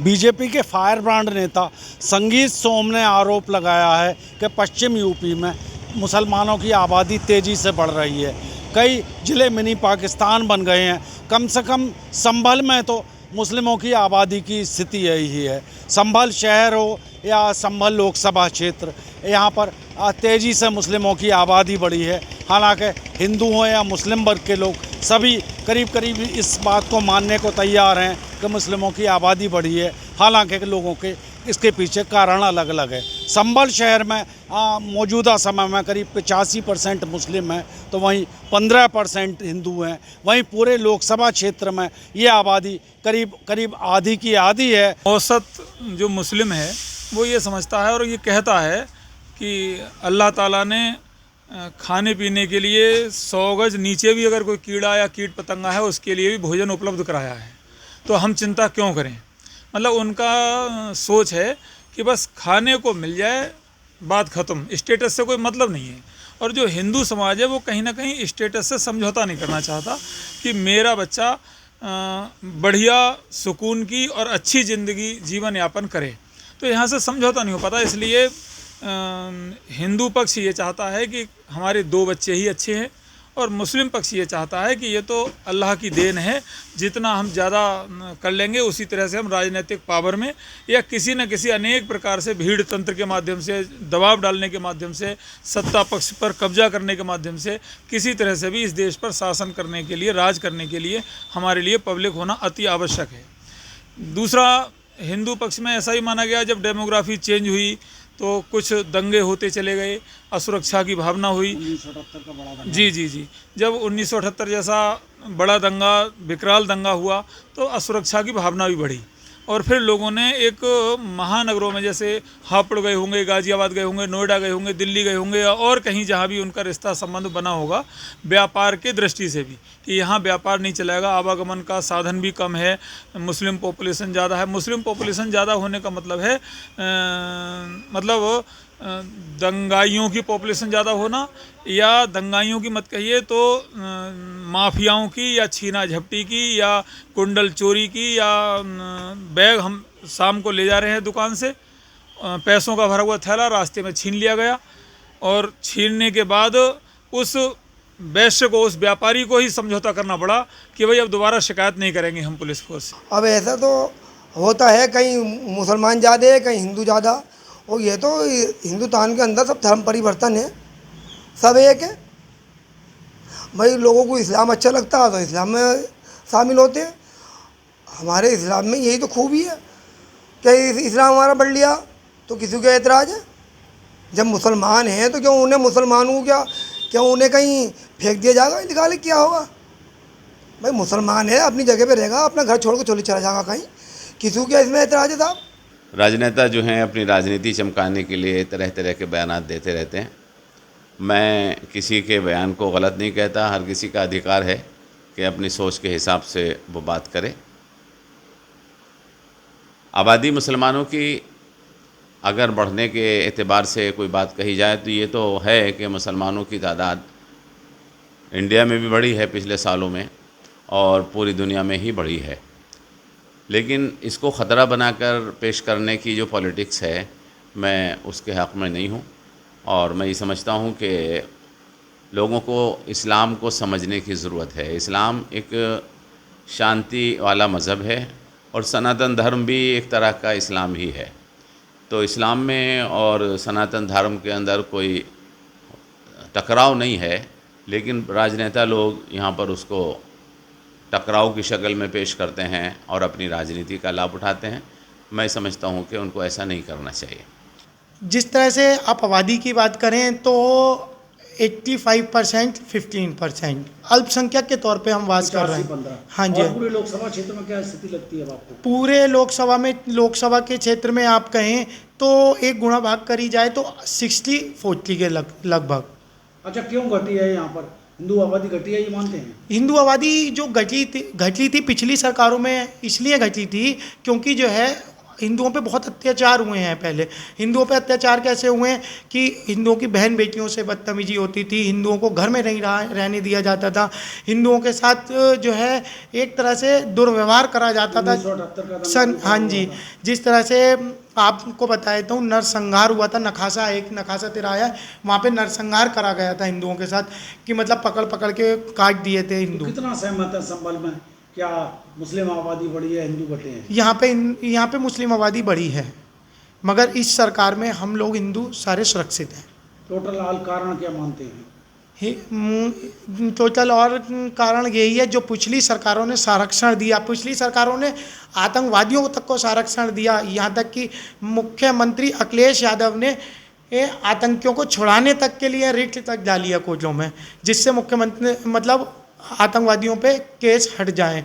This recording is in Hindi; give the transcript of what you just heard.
बीजेपी के फायर ब्रांड नेता संगीत सोम ने आरोप लगाया है कि पश्चिम यूपी में मुसलमानों की आबादी तेज़ी से बढ़ रही है। कई ज़िले मिनी पाकिस्तान बन गए हैं। कम से कम संभल में तो मुस्लिमों की आबादी की स्थिति यही है। संभल शहर हो या संभल लोकसभा क्षेत्र, यहाँ पर तेज़ी से मुस्लिमों की आबादी बढ़ी है। हालांकि हिंदू हों या मुस्लिम वर्ग के लोग सभी करीब करीब इस बात को मानने को तैयार हैं कि मुस्लिमों की आबादी बढ़ी है। हालांकि लोगों के इसके पीछे कारण अलग अलग है। संभल शहर में मौजूदा समय में करीब 85% मुस्लिम हैं, तो वहीं 15% हिंदू हैं। वहीं पूरे लोकसभा क्षेत्र में ये आबादी करीब करीब आधी की आधी है। औसत जो मुस्लिम है वो ये समझता है और ये कहता है कि अल्लाह ताला ने खाने पीने के लिए 100 गज नीचे भी अगर कोई कीड़ा या कीट पतंगा है उसके लिए भी भोजन उपलब्ध कराया है, तो हम चिंता क्यों करें। मतलब उनका सोच है कि बस खाने को मिल जाए, बात ख़त्म, स्टेटस से कोई मतलब नहीं है। और जो हिंदू समाज है वो कहीं ना कहीं स्टेटस से समझौता नहीं करना चाहता कि मेरा बच्चा बढ़िया सुकून की और अच्छी ज़िंदगी जीवन यापन करे, तो यहाँ से समझौता नहीं हो पाता। इसलिए हिंदू पक्ष ये चाहता है कि हमारे 2 बच्चे ही अच्छे हैं, और मुस्लिम पक्ष ये चाहता है कि ये तो अल्लाह की देन है, जितना हम ज़्यादा कर लेंगे उसी तरह से हम राजनीतिक पावर में या किसी न किसी अनेक प्रकार से भीड़ तंत्र के माध्यम से, दबाव डालने के माध्यम से, सत्ता पक्ष पर कब्जा करने के माध्यम से, किसी तरह से भी इस देश पर शासन करने के लिए, राज करने के लिए हमारे लिए पब्लिक होना अति आवश्यक है। दूसरा, हिंदू पक्ष में ऐसा ही माना गया, जब डेमोग्राफी चेंज हुई तो कुछ दंगे होते चले गए, असुरक्षा की भावना हुई। 1978 का बड़ा दंगा। जी, जब 1978 जैसा बड़ा दंगा, विकराल दंगा हुआ तो असुरक्षा की भावना भी बढ़ी, और फिर लोगों ने एक महानगरों में, जैसे हापुड़ गए होंगे, गाज़ियाबाद गए होंगे, नोएडा गए होंगे, दिल्ली गए होंगे, और कहीं जहाँ भी उनका रिश्ता संबंध बना होगा व्यापार के दृष्टि से भी, कि यहाँ व्यापार नहीं चलेगा, आवागमन का साधन भी कम है, मुस्लिम पॉपुलेशन ज़्यादा है। मुस्लिम पॉपुलेशन ज़्यादा होने का मतलब है दंगाइयों की पॉपुलेशन ज़्यादा होना, या दंगाइयों की मत कहिए तो माफियाओं की, या छीना झपटी की, या कुंडल चोरी की, या बैग हम शाम को ले जा रहे हैं दुकान से, पैसों का भरा हुआ थैला रास्ते में छीन लिया गया, और छीनने के बाद उस वैश्य को, उस व्यापारी को ही समझौता करना पड़ा कि भाई अब दोबारा शिकायत नहीं करेंगे हम पुलिस फोर्स से। अब ऐसा तो होता है, कहीं मुसलमान ज़्यादा है, कहीं हिंदू ज़्यादा, और ये तो हिंदुस्तान के अंदर सब धर्म परिवर्तन है, सब एक है। भाई लोगों को इस्लाम अच्छा लगता है तो इस्लाम में शामिल होते हैं। हमारे इस्लाम में यही तो खूबी है कि इस्लाम हमारा बढ़ लिया तो किसी को एतराज़ है। जब मुसलमान हैं तो क्यों उन्हें, मुसलमानों को क्या उन्हें कहीं फेंक दिया जाएगा, निकाले क्या होगा। भाई मुसलमान है, अपनी जगह पे रहेगा, अपना घर छोड़ कर चला जाएगा कहीं, किसी को क्या इसमें एतराज़ है साहब। राजनेता जो हैं अपनी राजनीति चमकाने के लिए तरह तरह के बयान देते रहते हैं। मैं किसी के बयान को गलत नहीं कहता, हर किसी का अधिकार है कि अपनी सोच के हिसाब से वो बात करे। आबादी मुसलमानों की अगर बढ़ने के एतबार से कोई बात कही जाए तो ये तो है कि मुसलमानों की तादाद इंडिया में भी बढ़ी है पिछले सालों में, और पूरी दुनिया में ही बढ़ी है। लेकिन इसको ख़तरा बनाकर पेश करने की जो पॉलिटिक्स है, मैं उसके हक़ में नहीं हूँ, और मैं ये समझता हूँ कि लोगों को इस्लाम को समझने की ज़रूरत है। इस्लाम एक शांति वाला मज़हब है, और सनातन धर्म भी एक तरह का इस्लाम ही है। तो इस्लाम में और सनातन धर्म के अंदर कोई टकराव नहीं है, लेकिन राजनेता लोग यहाँ पर उसको टकराव की शक्ल में पेश करते हैं और अपनी राजनीति का लाभ उठाते हैं। मैं समझता हूँ कि उनको ऐसा नहीं करना चाहिए। जिस तरह से आप आबादी की बात करें तो 85% 15% अल्पसंख्यक के तौर पे हम वास कर रहे हैं। हाँ जी। पूरे लोकसभा क्षेत्र में क्या स्थिति लगती है आपको? पूरे लोकसभा के क्षेत्र में आप कहें तो एक गुणा भाग करी जाए तो 60-40 के लगभग। अच्छा, क्यों घटी है यहाँ पर? हिंदू आबादी घटी है ये मानते हैं? हिंदू आबादी जो घटी थी पिछली सरकारों में, इसलिए घटी थी क्योंकि जो है हिंदुओं पे बहुत अत्याचार हुए हैं। पहले हिंदुओं पे अत्याचार कैसे हुए हैं कि हिंदुओं की बहन बेटियों से बदतमीजी होती थी, हिंदुओं को घर में नहीं रहने दिया जाता था, हिंदुओं के साथ जो है एक तरह से दुर्व्यवहार करा जाता था। हाँ जी, जिस तरह से आपको बताया तो नरसंहार हुआ था, नखासा, एक नखासा तिराया है, वहाँ पे नरसंहार करा गया था हिंदुओं के साथ, कि मतलब पकड़ पकड़ के काट दिए थे हिंदू। कितना सहमत है संभल में, क्या मुस्लिम आबादी बढ़ी है, हिंदू घटे हैं? यहाँ पे मुस्लिम आबादी बढ़ी है, मगर इस सरकार में हम लोग हिंदू सारे सुरक्षित हैं। टोटल हाल कारण क्या मानते हैं? टोटल और कारण यही है, जो पिछली सरकारों ने संरक्षण दिया, पिछली सरकारों ने आतंकवादियों तक को संरक्षण दिया, यहाँ तक कि मुख्यमंत्री अखिलेश यादव ने आतंकियों को छुड़ाने तक के लिए रिट तक डाली है कोर्टों में, जिससे मुख्यमंत्री मतलब आतंकवादियों पे केस हट जाएं।